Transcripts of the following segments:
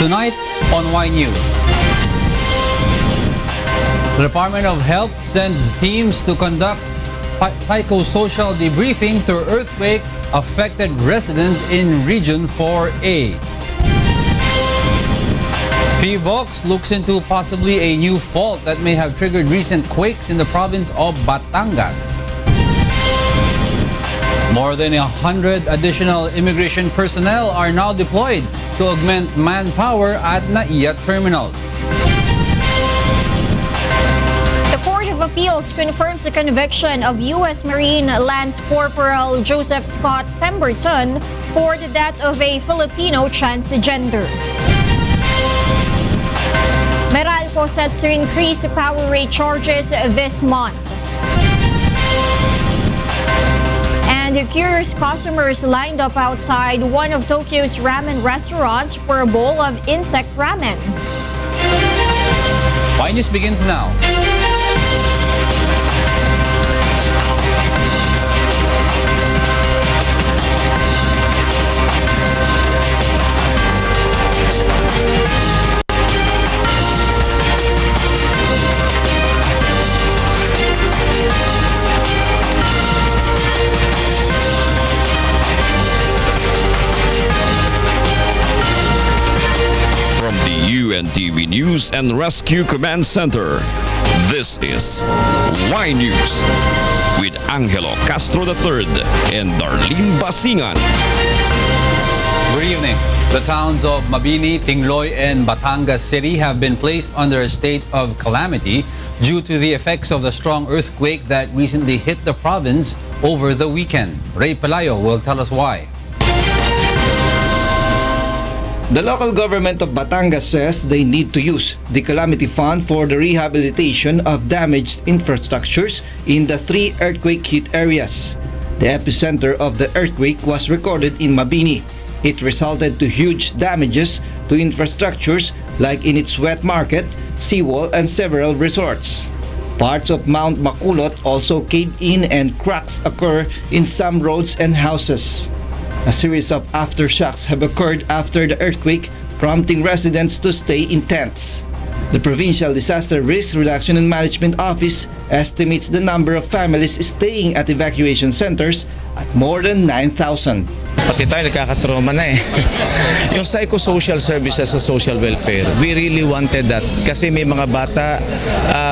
Tonight on Y News. The Department of Health sends teams to conduct psychosocial debriefing to earthquake-affected residents in Region 4A. Phivolcs looks into possibly a new fault that may have triggered recent quakes in the province of Batangas. More than 100 additional immigration personnel are now deployed to augment manpower at NAIA terminals. The Court of Appeals confirms the conviction of U.S. Marine Lance Corporal Joseph Scott Pemberton for the death of a Filipino transgender. Meralco sets to increase power rate charges this month. And curious customers lined up outside one of Tokyo's ramen restaurants for a bowl of insect ramen. Y News begins now. UNTV News and Rescue Command Center. This is Y News with Angelo Castro III and Darlene Basingan. Good evening. The towns of Mabini, Tingloy, and Batangas City have been placed under a state of calamity due to the effects of the strong earthquake that recently hit the province over the weekend. Ray Pelayo will tell us why. The local government of Batangas says they need to use the calamity fund for the rehabilitation of damaged infrastructures in the 3 earthquake-hit areas. The epicenter of the earthquake was recorded in Mabini. It resulted to huge damages to infrastructures like in its wet market, seawall, and several resorts. Parts of Mount Makulot also caved in and cracks occur in some roads and houses. A series of aftershocks have occurred after the earthquake, prompting residents to stay in tents. The Provincial Disaster Risk Reduction and Management Office estimates the number of families staying at evacuation centers at more than 9,000. Pati tayo nagkakatrauma na eh. Yung psychosocial services sa social welfare, we really wanted that kasi may mga bata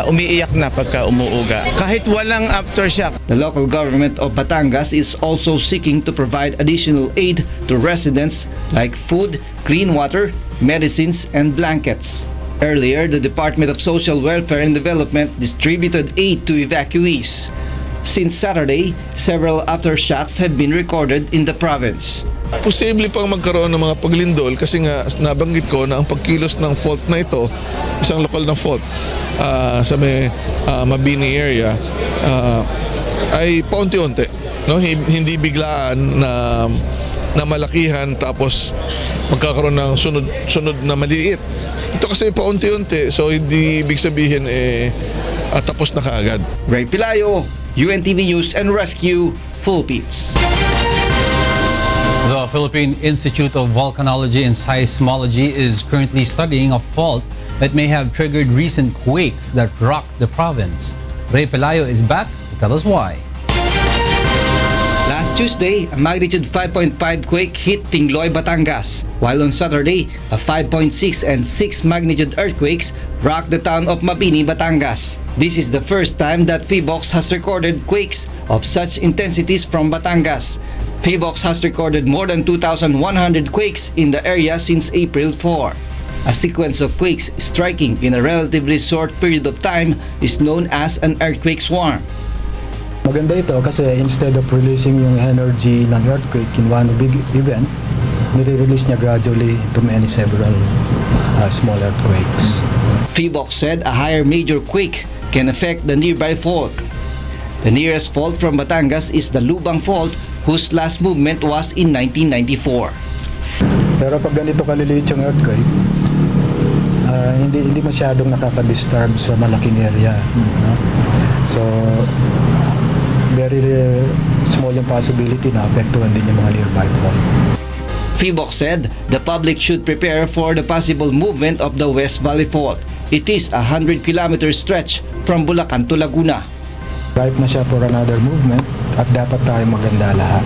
umiiyak na pagka umuuga. Kahit walang aftershock. The local government of Batangas is also seeking to provide additional aid to residents like food, clean water, medicines, and blankets. Earlier, the Department of Social Welfare and Development distributed aid to evacuees. Since Saturday, several aftershocks have been recorded in the province. Posible pang magkaroon ng mga paglindol kasi nga nabanggit ko na ang pagkilos ng fault na ito, isang lokal na fault sa may Mabini area, ay paunti-unti, no? Hindi biglaan na malakihan tapos magkakaroon ng sunod na maliit. Ito kasi paunti-unti, so hindi ibig sabihin tapos na kaagad. Ray Pelayo, UNTV News and Rescue, Philippines. The Philippine Institute of Volcanology and Seismology is currently studying a fault that may have triggered recent quakes that rocked the province. Ray Pelayo is back to tell us why. Last Tuesday, a magnitude 5.5 quake hit Tingloy, Batangas, while on Saturday, a 5.6 and 6 magnitude earthquakes rocked the town of Mabini, Batangas. This is the first time that Phivolcs has recorded quakes of such intensities from Batangas. Phivolcs has recorded more than 2,100 quakes in the area since April 4. A sequence of quakes striking in a relatively short period of time is known as an earthquake swarm. Maganda ito kasi instead of releasing yung energy ng earthquake in one big event, nire-release niya gradually to several small earthquakes. Phivolcs said a higher major quake can affect the nearby fault. The nearest fault from Batangas is the Lubang Fault, whose last movement was in 1994. Pero pag ganito kaliliit yung earthquake, hindi masyadong nakaka-disturb sa malaking area. No? So, very small yung possibility na apektuhan din yung mga nearby fault. Phivolcs said the public should prepare for the possible movement of the West Valley Fault. It is a 100-kilometer stretch from Bulacan to Laguna. Ripe na siya for another movement at dapat tayo maganda lahat.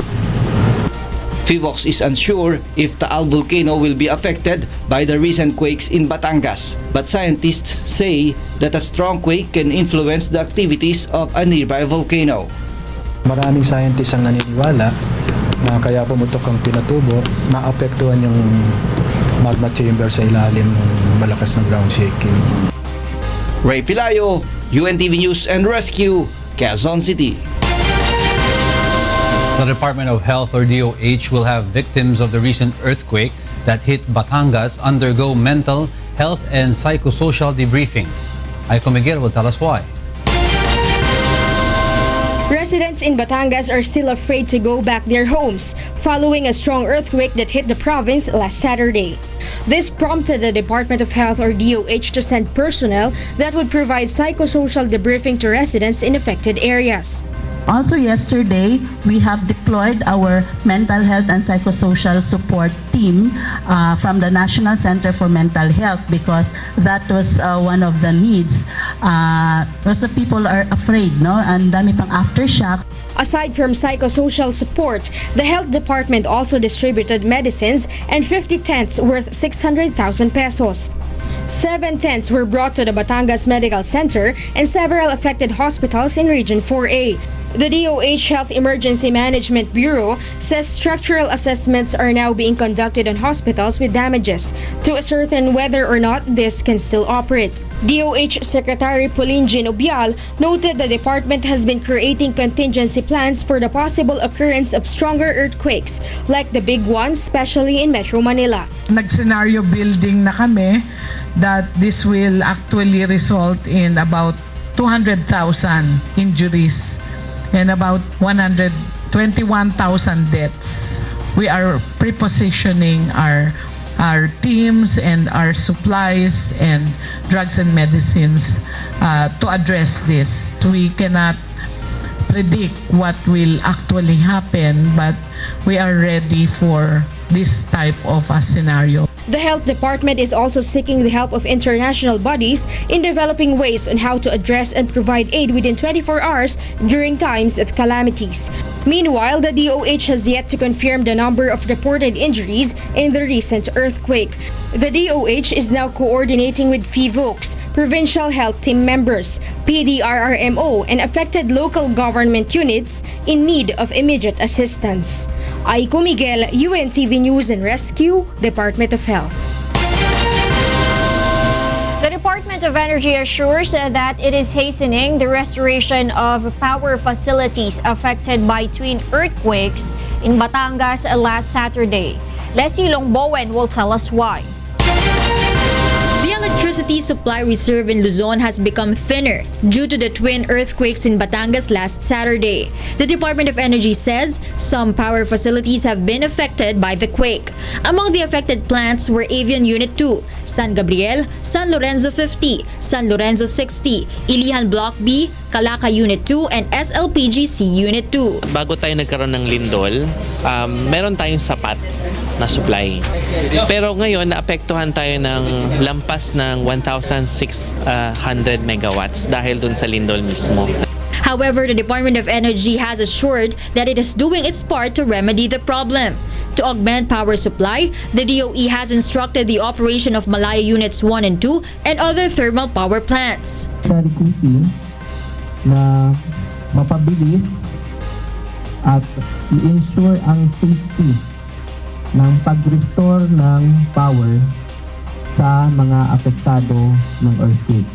Phivolcs is unsure if Taal volcano will be affected by the recent quakes in Batangas, but scientists say that a strong quake can influence the activities of a nearby volcano. Maraming scientists ang naniniwala na kaya pumutok ang pinatubo, maapektuhan yung magma chamber sa ilalim ng malakas na ground shaking. Ray Pilayo, UNTV News and Rescue, Quezon City. The Department of Health or DOH will have victims of the recent earthquake that hit Batangas undergo mental health and psychosocial debriefing. Aiko Miguel will tell us why. Residents in Batangas are still afraid to go back their homes following a strong earthquake that hit the province last Saturday. This prompted the Department of Health or DOH to send personnel that would provide psychosocial debriefing to residents in affected areas. Also yesterday, we have deployed our mental health and psychosocial support team from the National Center for Mental Health because that was one of the needs. Because the people are afraid, no? And dami pang aftershock. Aside from psychosocial support, the health department also distributed medicines and 50 tents worth 600,000 pesos. 7 tents were brought to the Batangas Medical Center and several affected hospitals in Region 4A. The DOH Health Emergency Management Bureau says structural assessments are now being conducted on hospitals with damages to ascertain whether or not this can still operate. DOH Secretary Pauline Obial noted the department has been creating contingency plans for the possible occurrence of stronger earthquakes like the big ones, especially in Metro Manila. Nag-scenario building na kami that this will actually result in about 200,000 injuries and about 121,000 deaths. We are prepositioning our teams and our supplies and drugs and medicines to address this. We cannot predict what will actually happen, but we are ready for this type of a scenario. The health department is also seeking the help of international bodies in developing ways on how to address and provide aid within 24 hours during times of calamities. Meanwhile, the DOH has yet to confirm the number of reported injuries in the recent earthquake. The DOH is now coordinating with Phivolcs, provincial health team members, PDRRMO, and affected local government units in need of immediate assistance. Aiko Miguel, UNTV News and Rescue, Department of Health. The Department of Energy assures that it is hastening the restoration of power facilities affected by twin earthquakes in Batangas last Saturday. Leslie Longbowen will tell us why. The electricity supply reserve in Luzon has become thinner due to the twin earthquakes in Batangas last Saturday. The Department of Energy says some power facilities have been affected by the quake. Among the affected plants were Avian Unit 2, San Gabriel, San Lorenzo 50, San Lorenzo 60, Ilihan Block B, Calaca Unit 2, and SLPGC Unit 2. Bago tayo nagkaroon ng lindol, meron tayong sapat na supply. Pero ngayon, naapektuhan tayo ng lampas ng 1,600 megawatts dahil dun sa lindol mismo. However, the Department of Energy has assured that it is doing its part to remedy the problem. To augment power supply, the DOE has instructed the operation of Malaya Units 1 and 2 and other thermal power plants. Na mapabilis at i-ensure ang safety ng pag-restore ng power sa mga apektado ng earthquake.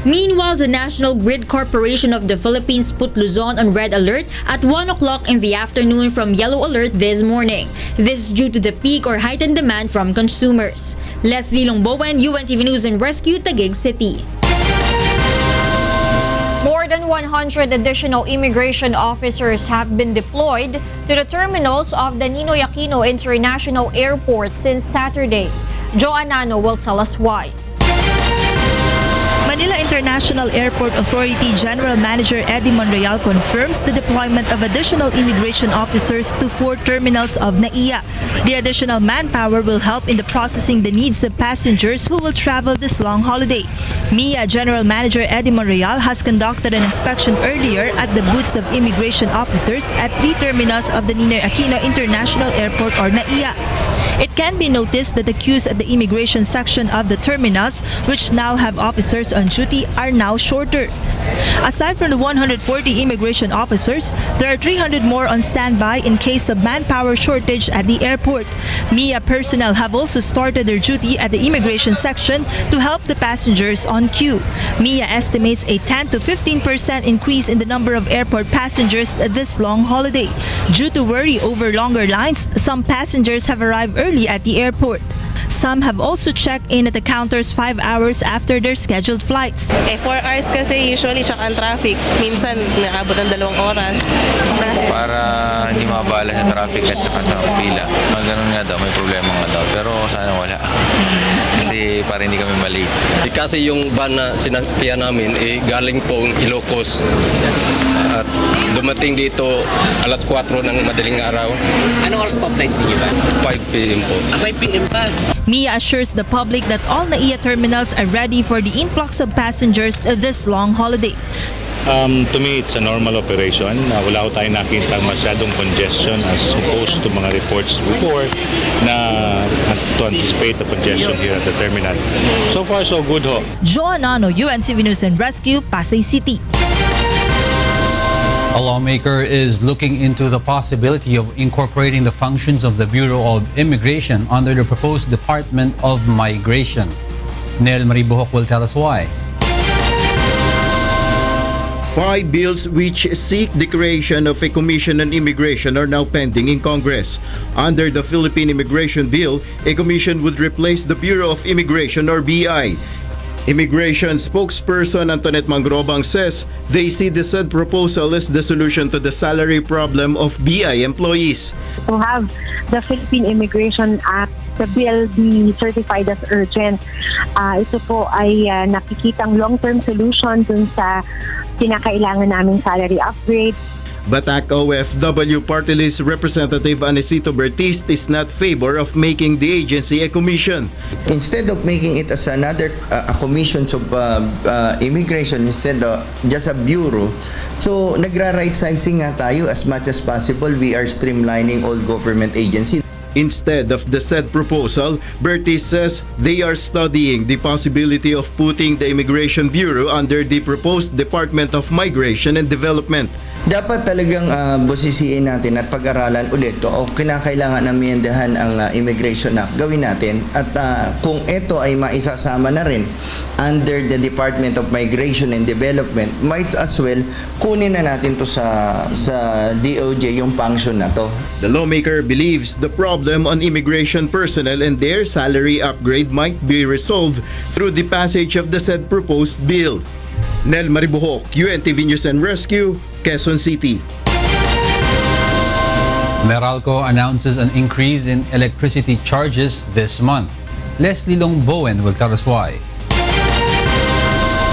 Meanwhile, the National Grid Corporation of the Philippines put Luzon on red alert at 1 o'clock in the afternoon from yellow alert this morning. This is due to the peak or heightened demand from consumers. Leslie Longbowen, UNTV News and Rescue, Taguig City. More than 100 additional immigration officers have been deployed to the terminals of the Ninoy Aquino International Airport since Saturday. Joanano will tell us why. Manila International Airport Authority General Manager Eddie Monreal confirms the deployment of additional immigration officers to 4 terminals of NAIA. The additional manpower will help in the processing the needs of passengers who will travel this long holiday. MIA General Manager Eddie Monreal has conducted an inspection earlier at the booths of immigration officers at 3 terminals of the Ninoy Aquino International Airport or NAIA. It can be noticed that the queues at the immigration section of the terminals, which now have officers on duty, are now shorter. Aside from the 140 immigration officers, there are 300 more on standby in case of manpower shortage at the airport. MIA personnel have also started their duty at the immigration section to help the passengers on queue. MIA estimates a 10 to 15% increase in the number of airport passengers this long holiday. Due to worry over longer lines, some passengers have arrived early at the airport. Some have also checked in at the counters 5 hours after their scheduled flights. 4 hours kasi usually siya ang traffic. Minsan nakabot ng 2 oras. Para hindi mabala sa traffic at saka sa pila. Ganun nga daw, may problema nga daw. Pero sana wala. Kasi para hindi kami malate. Kasi yung van na sinakyan namin, galing pong Ilocos. At dumating dito alas 4 ng madaling araw. Anong oras pa flight niyo ba? 5 p.m. po. 5 p.m. pa? MIA assures the public that all NAIA terminals are ready for the influx of passengers this long holiday. To me, it's a normal operation. Wala ko tayo nakita masyadong congestion as opposed to mga reports before na to anticipate the congestion here at the terminal. So far, so good ho. Joan Ano, UNTV News and Rescue, Pasay City. A lawmaker is looking into the possibility of incorporating the functions of the Bureau of Immigration under the proposed Department of Migration. Nel Maribuhok will tell us why. 5 bills which seek the creation of a Commission on Immigration are now pending in Congress. Under the Philippine Immigration Bill, a commission would replace the Bureau of Immigration or BI. Immigration spokesperson Antoinette Mangrobang says they see the said proposal as the solution to the salary problem of BI employees. To have the Philippine Immigration Act, the bill be certified as urgent. Ito po ay nakikitang long-term solution dun sa kinakailangan naming salary upgrade. Batak OFW Party List Representative Anesito Bertiste is not favor of making the agency a commission. Instead of making it as another commission of immigration, instead of just a bureau, so nagra-right sizing nga tayo as much as possible. We are streamlining all government agencies. Instead of the said proposal, Bertiste says they are studying the possibility of putting the Immigration Bureau under the proposed Department of Migration and Development. Dapat talagang busisiin natin at pag-aralan ulit o kinakailangan amyendahan ang Immigration Act, gawin natin. At kung ito ay maisasama na rin under the Department of Migration and Development, might as well kunin na natin to sa DOJ yung function na to. The lawmaker believes the problem on immigration personnel and their salary upgrade might be resolved through the passage of the said proposed bill. Nel Maribuhok, UNTV News and Rescue, Quezon City. Meralco announces an increase in electricity charges this month. Leslie Long Bowen will tell us why.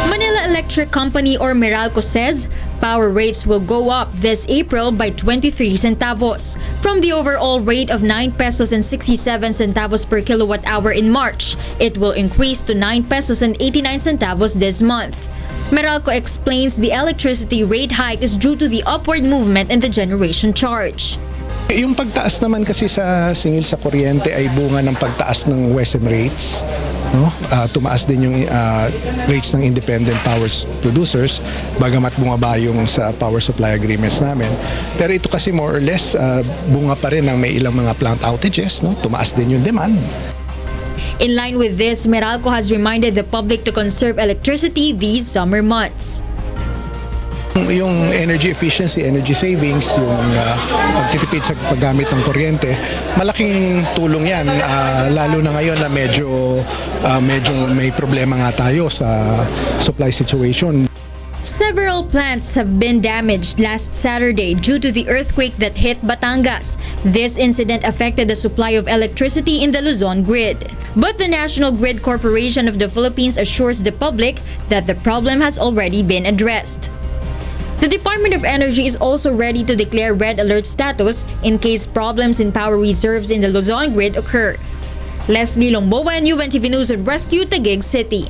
Manila Electric Company or Meralco says power rates will go up this April by 23 centavos from the overall rate of 9 pesos and 67 centavos per kilowatt hour in March. It will increase to 9 pesos and 89 centavos this month. Meralco explains the electricity rate hike is due to the upward movement in the generation charge. Yung pagtaas naman kasi sa singil sa kuryente ay bunga ng pagtaas ng WESM rates. No? Tumaas din yung rates ng independent power producers bagamat bumaba yung sa power supply agreements namin. Pero ito kasi more or less bunga pa rin ng may ilang mga plant outages. No? Tumaas din yung demand. In line with this, Meralco has reminded the public to conserve electricity these summer months. Yung energy efficiency, energy savings, yung pagtitipid sa paggamit ng kuryente, malaking tulong yan. Lalo na ngayon na medyo may problema nga tayo sa supply situation. Several plants have been damaged last Saturday due to the earthquake that hit Batangas. This incident affected the supply of electricity in the Luzon grid. But the National Grid Corporation of the Philippines assures the public that the problem has already been addressed. The Department of Energy is also ready to declare red alert status in case problems in power reserves in the Luzon grid occur. Leslie Longbowen, UNTV News and Rescue, Taguig City.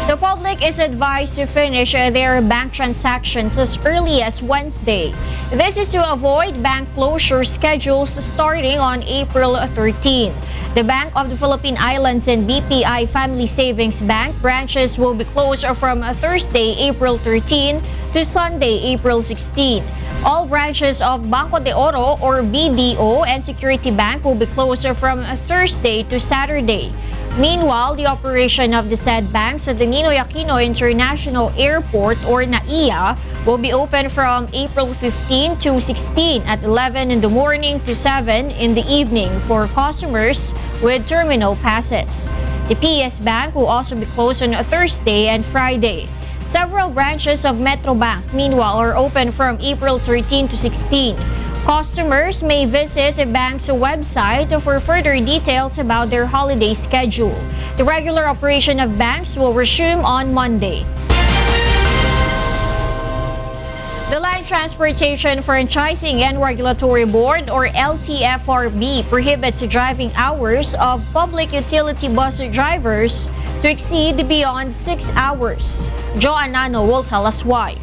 The public is advised to finish their bank transactions as early as Wednesday. This is to avoid bank closure schedules starting on April 13. The Bank of the Philippine Islands and BPI Family Savings Bank branches will be closed from Thursday, April 13 to Sunday, April 16. All branches of Banco de Oro or BDO and Security Bank will be closed from Thursday to Saturday. Meanwhile, the operation of the said banks at the Ninoy Aquino International Airport or NAIA will be open from April 15 to 16 at 11 in the morning to 7 in the evening for customers with terminal passes. The PS Bank will also be closed on Thursday and Friday. Several branches of Metro Bank, meanwhile, are open from April 13 to 16. Customers may visit the bank's website for further details about their holiday schedule. The regular operation of banks will resume on Monday. The Land Transportation Franchising and Regulatory Board or LTFRB prohibits driving hours of public utility bus drivers to exceed beyond 6 hours. Joan Nano will tell us why.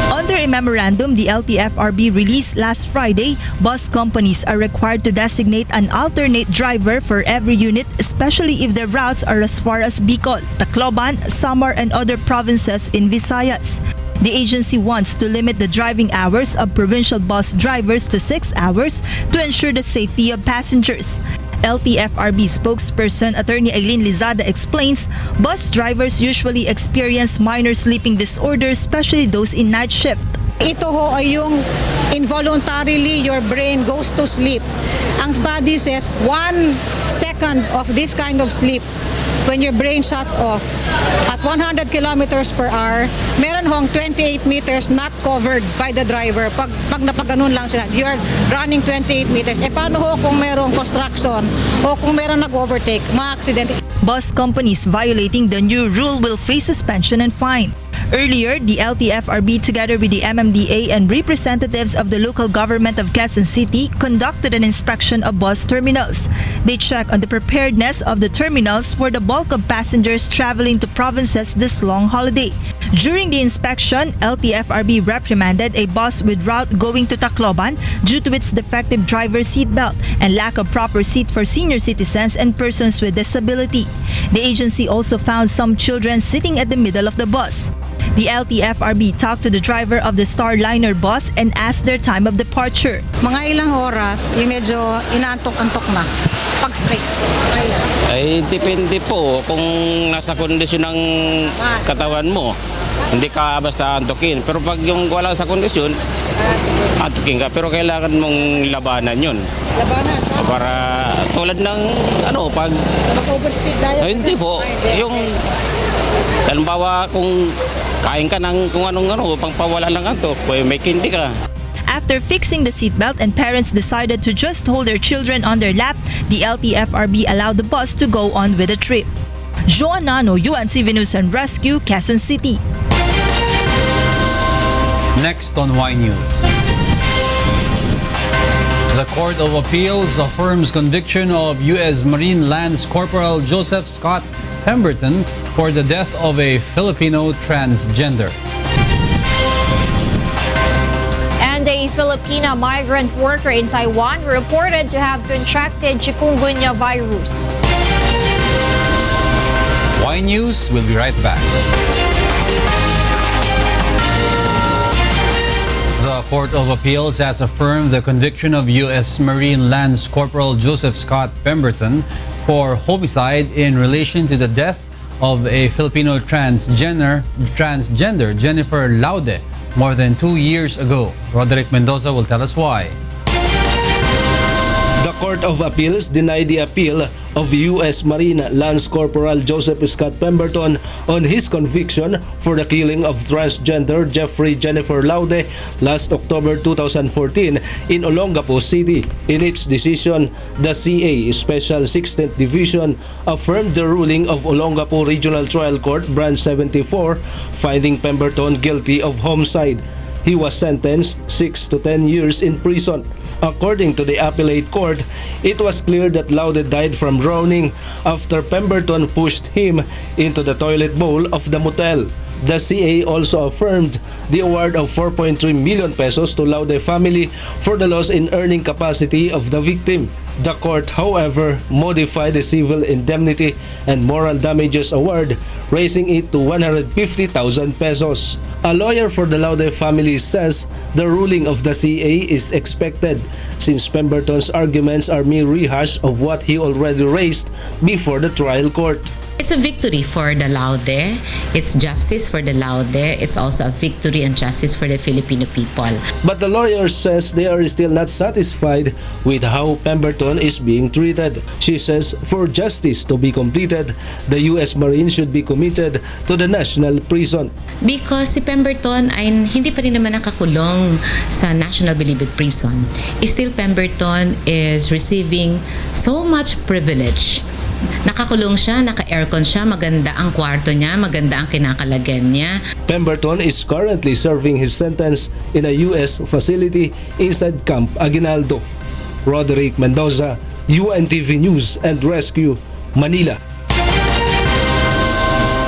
Under a memorandum the LTFRB released last Friday, bus companies are required to designate an alternate driver for every unit, especially if their routes are as far as Bicol, Tacloban, Samar, and other provinces in Visayas. The agency wants to limit the driving hours of provincial bus drivers to 6 hours to ensure the safety of passengers. LTFRB spokesperson Attorney Aileen Lizada explains, bus drivers usually experience minor sleeping disorders, especially those in night shift. Ito ho ay yung involuntarily your brain goes to sleep. Ang study says 1 second of this kind of sleep when your brain shuts off at 100 kilometers per hour, meron hong 28 meters not covered by the driver. Pag napaganon lang sila, you are running 28 meters. E paano ho kung merong construction o kung meron nag-overtake, ma-accident? Bus companies violating the new rule will face suspension and fine. Earlier, the LTFRB together with the MMDA and representatives of the local government of Quezon City conducted an inspection of bus terminals. They checked on the preparedness of the terminals for the bulk of passengers traveling to provinces this long holiday. During the inspection, LTFRB reprimanded a bus with route going to Tacloban due to its defective driver seatbelt and lack of proper seat for senior citizens and persons with disability. The agency also found some children sitting at the middle of the bus. The LTFRB talked to the driver of the Starliner bus and asked their time of departure. Mga ilang oras, yung medyo inaantok-antok na. Pag straight. Ay, depende po kung nasa kondisyon ng katawan mo. Hindi ka basta antukin. Pero pag yung wala sa kondisyon, antukin ka. Pero kailangan mong labanan yun. Labanan? Para tulad ng pag... Mag-overspeed tayo? Hindi po. Yung... Halimbawa kung kain ka ng kung anong pangpawala ng antok, may kindi ka. After fixing the seatbelt and parents decided to just hold their children on their lap, the LTFRB allowed the bus to go on with the trip. Joan Nano, UNTV News and Rescue, Quezon City. Next on Y News. The Court of Appeals affirms conviction of U.S. Marine Lands Corporal Joseph Scott Pemberton for the death of a Filipino transgender. And a Filipina migrant worker in Taiwan reported to have contracted chikungunya virus. Y News will be right back. The Court of Appeals has affirmed the conviction of U.S. Marine Lands Corporal Joseph Scott Pemberton for homicide in relation to the death of a Filipino transgender Jennifer Laude more than 2 years ago. Roderick Mendoza will tell us why. The Court of Appeals denied the appeal of U.S. Marine Lance Corporal Joseph Scott Pemberton on his conviction for the killing of transgender Jeffrey Jennifer Laude last October 2014 in Olongapo City. In its decision, the CA Special 16th Division affirmed the ruling of Olongapo Regional Trial Court Branch 74, finding Pemberton guilty of homicide. He was sentenced 6 to 10 years in prison. According to the appellate court, it was clear that Laude died from drowning after Pemberton pushed him into the toilet bowl of the motel. The CA also affirmed the award of 4.3 million pesos to Laude family for the loss in earning capacity of the victim. The court, however, modified the civil indemnity and moral damages award, raising it to 150,000 pesos. A lawyer for the Laude family says the ruling of the CA is expected since Pemberton's arguments are mere rehash of what he already raised before the trial court. It's a victory for the LAUDE. It's justice for the LAUDE. It's also a victory and justice for the Filipino people. But the lawyer says they are still not satisfied with how Pemberton is being treated. She says for justice to be completed, the U.S. Marine should be committed to the national prison. Because si Pemberton ay hindi pa rin naman nakakulong sa National Bilibid Prison. Still Pemberton is receiving so much privilege. Nakakulong siya, naka-aircon siya, maganda ang kwarto niya, maganda ang kinakalagyan niya. Pemberton is currently serving his sentence in a U.S. facility inside Camp Aguinaldo. Roderick Mendoza, UNTV News and Rescue, Manila.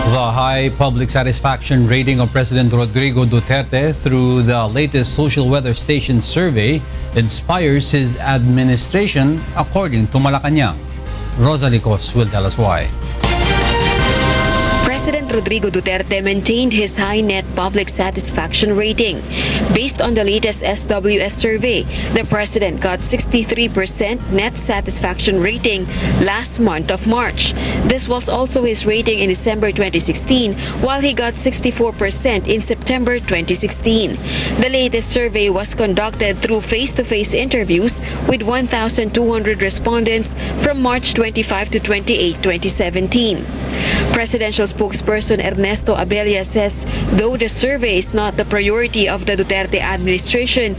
The high public satisfaction rating of President Rodrigo Duterte through the latest social weather station survey inspires his administration, according to Malacanang. Rosalie Cos will tell us why. President Rodrigo Duterte maintained his high net public satisfaction rating. Based on the latest SWS survey, the president got 63% net satisfaction rating last month of March. This was also his rating in December 2016, while he got 64% in September 2016. The latest survey was conducted through face-to-face interviews with 1,200 respondents from March 25 to 28, 2017. Presidential spokesperson Ernesto Abella says though the survey is not the priority of the Duterte administration,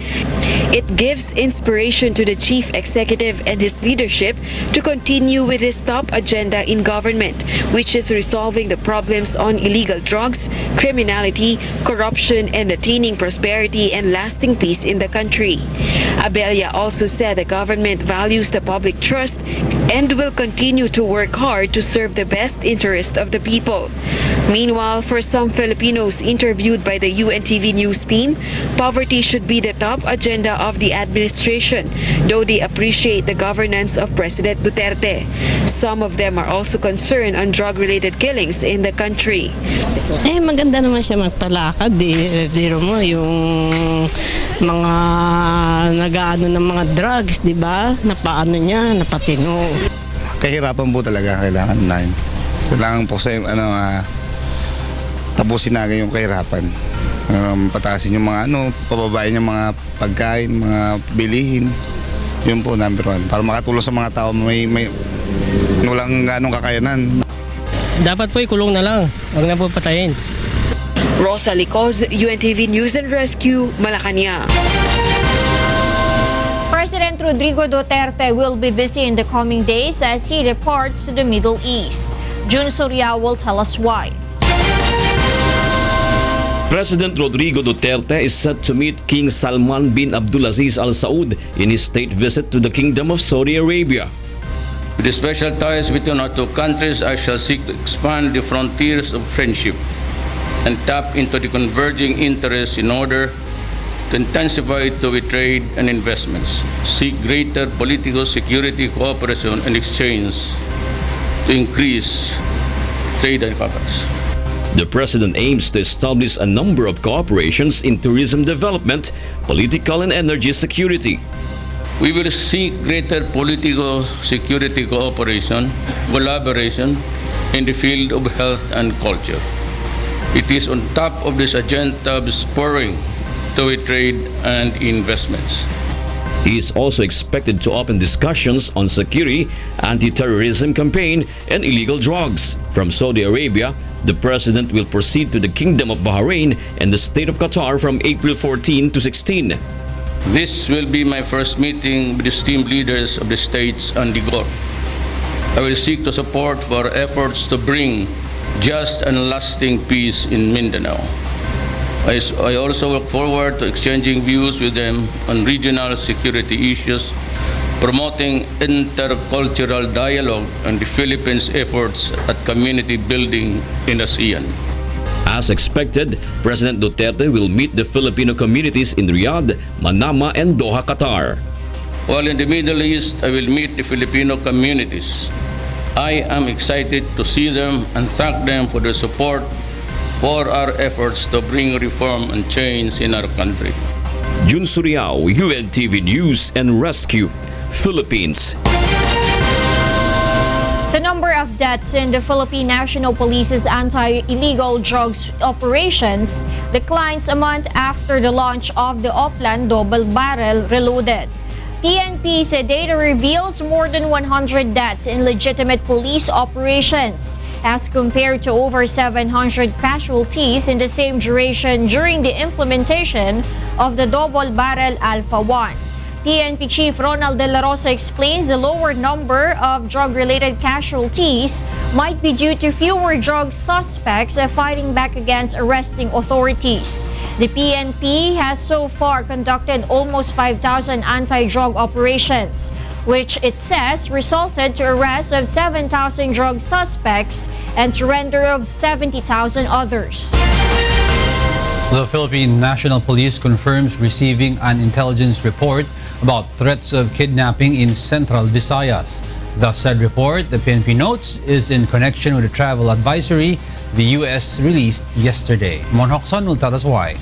it gives inspiration to the chief executive and his leadership to continue with his top agenda in government, which is resolving the problems on illegal drugs, criminality, corruption, and attaining prosperity and lasting peace in the country. Abella also said the government values the public trust and will continue to work hard to serve the best interest of the people. Meanwhile, for some Filipinos interviewed by the UNTV News team, poverty should be the top agenda of the administration, though they appreciate the governance of President Duterte. Some of them are also concerned on drug-related killings in the country. Maganda naman siya magpalakad. Biro mo yung mga nag-aano ng mga drugs, di ba? Napaano niya, napatino. Kahirapan po talaga kailangan namin. Kailangan po sa tapusin natin yung kahirapan. Pataasin yung mga pababain yung mga pagkain, mga bilihin. Yun po number one. Para makatulong sa mga tao may walang ganong kakayanan. Dapat po ikulong na lang. Huwag na po patayin. Rosalie Cos, UNTV News and Rescue, Malacanang. President Rodrigo Duterte will be busy in the coming days as he departs to the Middle East. June Surya will tell us why. President Rodrigo Duterte is set to meet King Salman bin Abdulaziz Al Saud in his state visit to the Kingdom of Saudi Arabia. With the special ties between our two countries, I shall seek to expand the frontiers of friendship and tap into the converging interests in order to intensify two-way trade and investments, seek greater political security cooperation and exchange to increase trade and commerce. The President aims to establish a number of cooperations in tourism development, political and energy security. We will seek greater political security cooperation, collaboration in the field of health and culture. It is on top of this agenda of spurring two-way trade and investments. He is also expected to open discussions on security, anti-terrorism campaign, and illegal drugs. From Saudi Arabia, the president will proceed to the Kingdom of Bahrain and the State of Qatar from April 14 to 16. This will be my first meeting with esteemed leaders of the states and the Gulf. I will seek to support for efforts to bring just and lasting peace in Mindanao. I also look forward to exchanging views with them on regional security issues, promoting intercultural dialogue and the Philippines' efforts at community building in ASEAN. As expected, President Duterte will meet the Filipino communities in Riyadh, Manama, and Doha, Qatar. While in the Middle East, I will meet the Filipino communities. I am excited to see them and thank them for their support for our efforts to bring reform and change in our country. Jun Suriao, UNTV News and Rescue, Philippines. The number of deaths in the Philippine National Police's anti-illegal drugs operations declines a month after the launch of the Oplan Double Barrel Reloaded. PNP's data reveals more than 100 deaths in legitimate police operations, as compared to over 700 casualties in the same duration during the implementation of the Double Barrel Alpha 1. PNP Chief Ronald De La Rosa explains the lower number of drug-related casualties might be due to fewer drug suspects fighting back against arresting authorities. The PNP has so far conducted almost 5,000 anti-drug operations, which it says resulted to arrest of 7,000 drug suspects and surrender of 70,000 others. The Philippine National Police confirms receiving an intelligence report about threats of kidnapping in Central Visayas. The said report, the PNP notes, is in connection with the travel advisory the U.S. released yesterday. Monhokson will tell us why.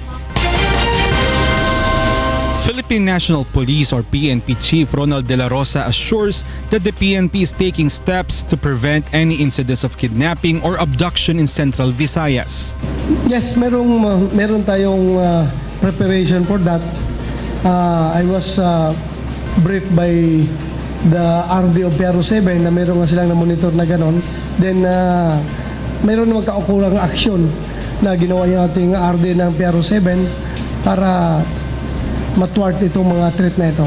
Philippine National Police or PNP Chief Ronald De La Rosa assures that the PNP is taking steps to prevent any incidents of kidnapping or abduction in Central Visayas. Yes, meron tayong preparation for that. I was briefed by the RD of Piaro 7 na meron nga silang na-monitor na ganon. Then, meron na magkaukurang aksyon na ginawa yung ating RD ng Piaro 7 para matwart itong mga threat na ito.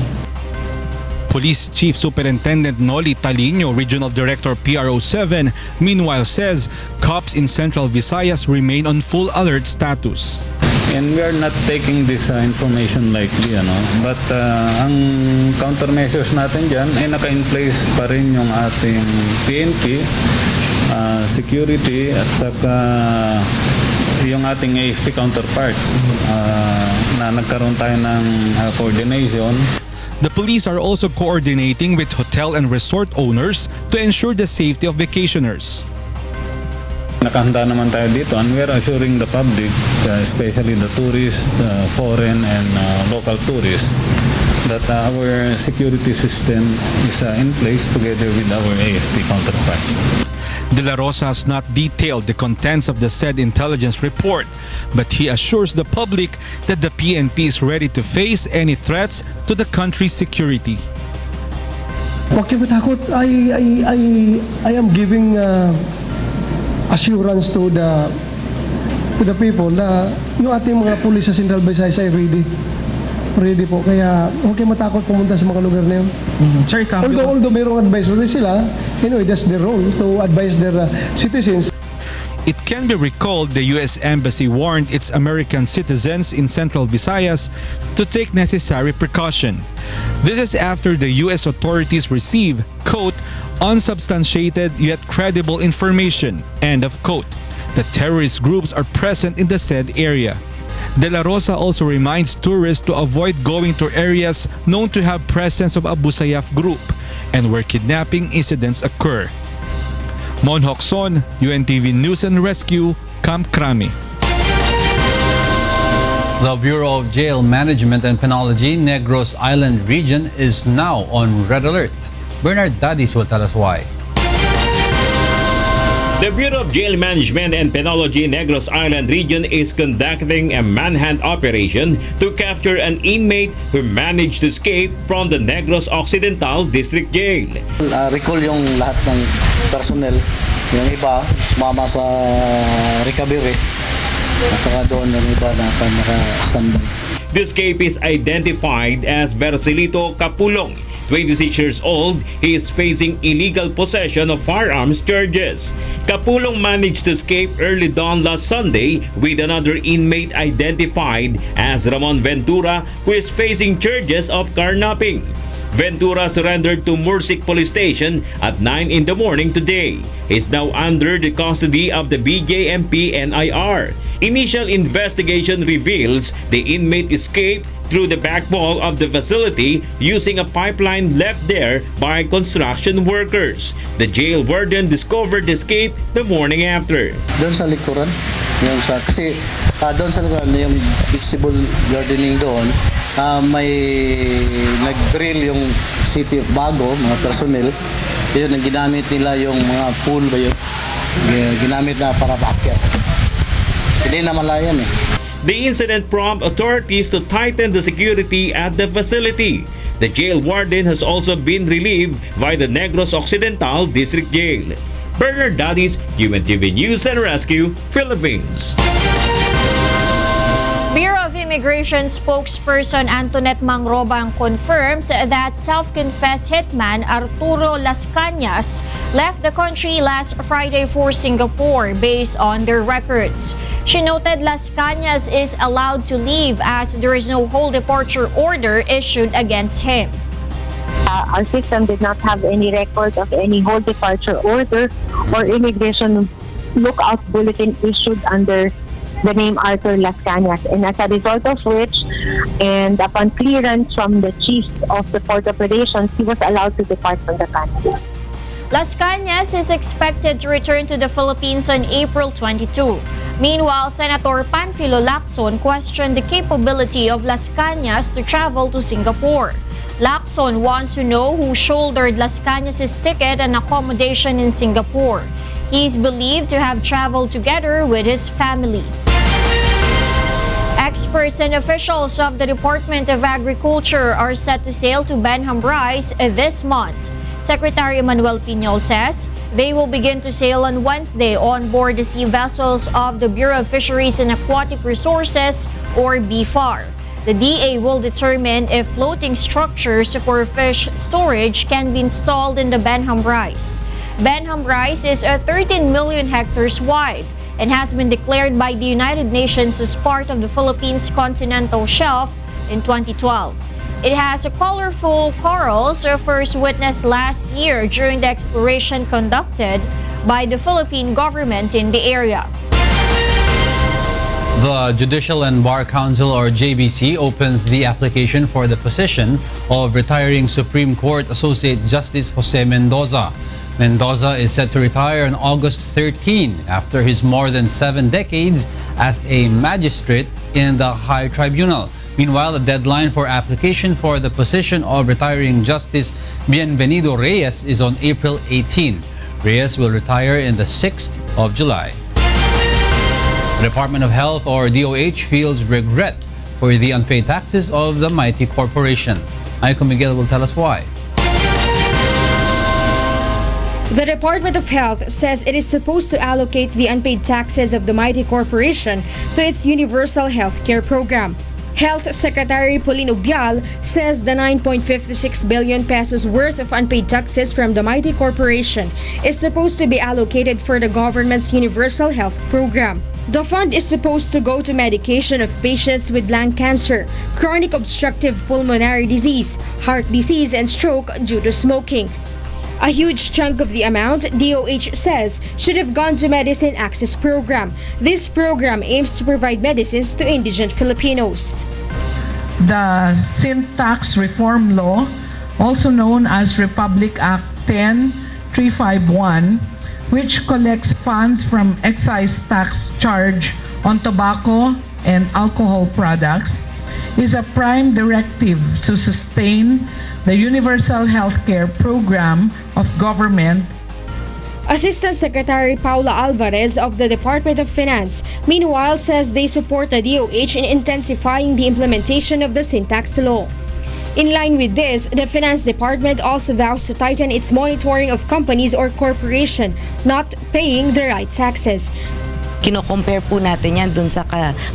Police Chief Superintendent Noli Talino, Regional Director PRO 7, meanwhile says cops in Central Visayas remain on full alert status. And we are not taking this information lightly, but ang countermeasures natin dyan ay naka-in place pa rin yung ating PNP, security at saka yung ating AFP counterparts na nagkaroon tayo ng coordination. The police are also coordinating with hotel and resort owners to ensure the safety of vacationers. Nakahanda naman tayo dito and we are assuring the public, especially the tourists, the foreign and local tourists, that our security system is in place together with our AFP counterparts. De La Rosa has not detailed the contents of the said intelligence report, but he assures the public that the PNP is ready to face any threats to the country's security. Huwag kayo matakot. I am giving assurance to the people na yung ating mga pulis sa Central Visayas ay ready po. Kaya huwag kayo matakot pumunta sa mga lugar na yun. Sir, although mayroong advisory sila, that's their role to advise their citizens. It can be recalled the U.S. Embassy warned its American citizens in Central Visayas to take necessary precaution. This is after the U.S. authorities receive, quote, unsubstantiated yet credible information, end of quote, that terrorist groups are present in the said area. De La Rosa also reminds tourists to avoid going to areas known to have presence of Abu Sayyaf group and where kidnapping incidents occur. Monhok Son, UNTV News and Rescue, Camp Crame. The Bureau of Jail Management and Penology, Negros Island region is now on red alert. Bernard Dadis will tell us why. The Bureau of Jail Management and Penology Negros Island Region is conducting a manhunt operation to capture an inmate who managed to escape from the Negros Occidental District Jail. Recall yung lahat ng personnel. Yung iba, sumama sa recovery. At saka doon yung iba naka-standby. The escape is identified as Versilito Capulong, 26 years old. He is facing illegal possession of firearms charges. Capulong managed to escape early dawn last Sunday with another inmate identified as Ramon Ventura, who is facing charges of carnapping. Ventura surrendered to Mursik Police Station at 9 in the morning today. He is now under the custody of the BJMP NIR. Initial investigation reveals the inmate escaped through the back wall of the facility using a pipeline left there by construction workers. The jail warden discovered the escape the morning after. Doon sa likuran, kasi doon sa likuran, yung visible gardening doon, may nag-drill yung City of Bago, mga personnel. Yun, ang ginamit nila yung mga pool ba yun? Ginamit na para baakyat. Hindi na malayan eh. The incident prompted authorities to tighten the security at the facility. The jail warden has also been relieved by the Negros Occidental District Jail. Bernard Dadis, UNTV News and Rescue, Philippines. Bureau of Immigration spokesperson Antoinette Mangrobang confirms that self-confessed hitman Arturo Las Cañas left the country last Friday for Singapore based on their records. She noted Las Cañas is allowed to leave as there is no whole departure order issued against him. Our system did not have any record of any whole departure order or immigration lookout bulletin issued under the name Arthur Las Cañas, and as a result of which, and upon clearance from the chief of the Port Operations, he was allowed to depart from the country. Las Cañas is expected to return to the Philippines on April 22. Meanwhile, Senator Panfilo Lacson questioned the capability of Las Cañas to travel to Singapore. Lacson wants to know who shouldered Las Cañas' ticket and accommodation in Singapore. He is believed to have traveled together with his family. Experts and officials of the Department of Agriculture are set to sail to Benham Rise this month. Secretary Manuel Piñol says they will begin to sail on Wednesday on board the sea vessels of the Bureau of Fisheries and Aquatic Resources, or BFAR. The DA will determine if floating structures for fish storage can be installed in the Benham Rise. Benham Rise is 13 million hectares wide and has been declared by the United Nations as part of the Philippines continental shelf in 2012. It has colorful corals first witnessed last year during the exploration conducted by the Philippine government in the area. The Judicial and Bar Council, or JBC, opens the application for the position of retiring Supreme Court Associate Justice Jose Mendoza. Mendoza is set to retire on August 13 after his more than 7 decades as a magistrate in the High Tribunal. Meanwhile, the deadline for application for the position of retiring Justice Bienvenido Reyes is on April 18. Reyes will retire in the 6th of July. The Department of Health, or DOH, feels regret for the unpaid taxes of the mighty corporation. Aiko Miguel will tell us why. The Department of Health says it is supposed to allocate the unpaid taxes of the mighty corporation to its universal health care program. Health Secretary Paulino Bial says the 9.56 billion pesos worth of unpaid taxes from the mighty corporation is supposed to be allocated for the government's universal health program. The fund is supposed to go to medication of patients with lung cancer, chronic obstructive pulmonary disease, heart disease, and stroke due to smoking. A huge chunk of the amount, DOH says, should have gone to Medicine Access Program. This program aims to provide medicines to indigent Filipinos. The Sin Tax Reform Law, also known as Republic Act 10351, which collects funds from excise tax charge on tobacco and alcohol products, is a prime directive to sustain the universal healthcare program of government. Assistant Secretary Paula Alvarez of the Department of Finance, meanwhile, says they support the DOH in intensifying the implementation of the sin tax law. In line with this, the Finance Department also vows to tighten its monitoring of companies or corporation not paying the right taxes. Kino-compare po natin yan dun sa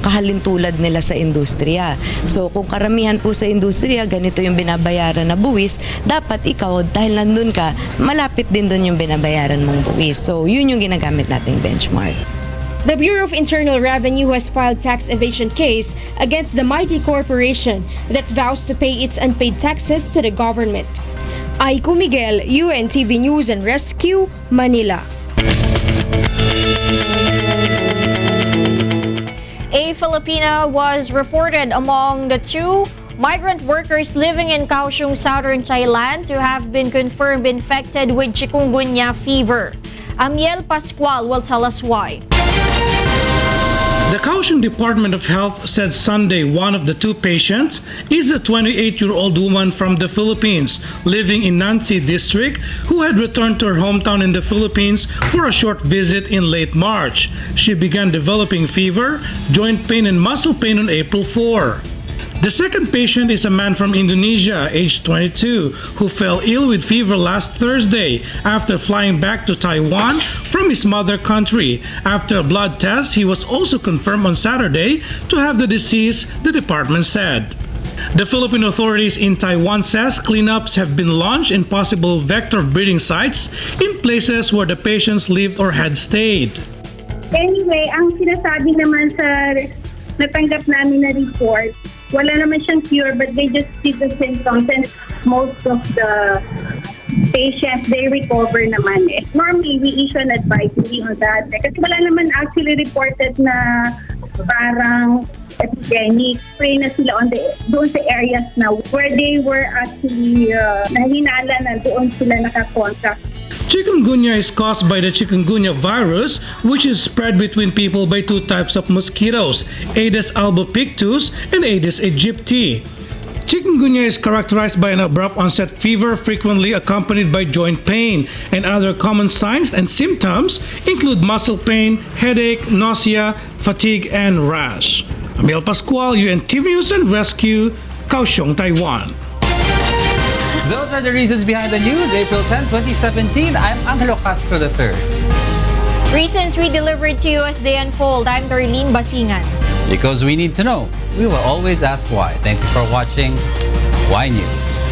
kahalintulad nila sa industriya. So kung karamihan po sa industriya, ganito yung binabayaran na buwis, dapat ikaw, dahil nandun ka, malapit din dun yung binabayaran mong buwis. So yun yung ginagamit nating benchmark. The Bureau of Internal Revenue has filed tax evasion case against the mighty corporation that vows to pay its unpaid taxes to the government. Aiko Miguel, UNTV News and Rescue, Manila. A Filipina was reported among the 2 migrant workers living in Kaohsiung, southern Thailand, to have been confirmed infected with chikungunya fever. Amiel Pascual will tell us why. The Kaohsiung Department of Health said Sunday one of the 2 patients is a 28-year-old woman from the Philippines living in Nancy District who had returned to her hometown in the Philippines for a short visit in late March. She began developing fever, joint pain and muscle pain on April 4. The second patient is a man from Indonesia, aged 22, who fell ill with fever last Thursday after flying back to Taiwan from his mother country. After a blood test, he was also confirmed on Saturday to have the disease, the department said. The Philippine authorities in Taiwan says cleanups have been launched in possible vector breeding sites in places where the patients lived or had stayed. Anyway, ang sinasabi naman sa natanggap namin na report, wala naman siyang cure, but they just see the symptoms and most of the patients, they recover naman eh. Normally, we issue an advisory on that. Kasi wala naman actually reported na parang epidemic. Pray na sila doon sa areas na where they were actually nahinala na doon sila nakakontact. Chikungunya is caused by the chikungunya virus, which is spread between people by 2 types of mosquitoes, Aedes albopictus and Aedes aegypti. Chikungunya is characterized by an abrupt onset fever frequently accompanied by joint pain, and other common signs and symptoms include muscle pain, headache, nausea, fatigue, and rash. Amiel Pascual, UNTV News and Rescue, Kaohsiung, Taiwan. Those are the reasons behind the news. April 10, 2017. I'm Angelo Castro III. Reasons we delivered to you as they unfold. I'm Darlene Basingan. Because we need to know, we will always ask why. Thank you for watching Y News.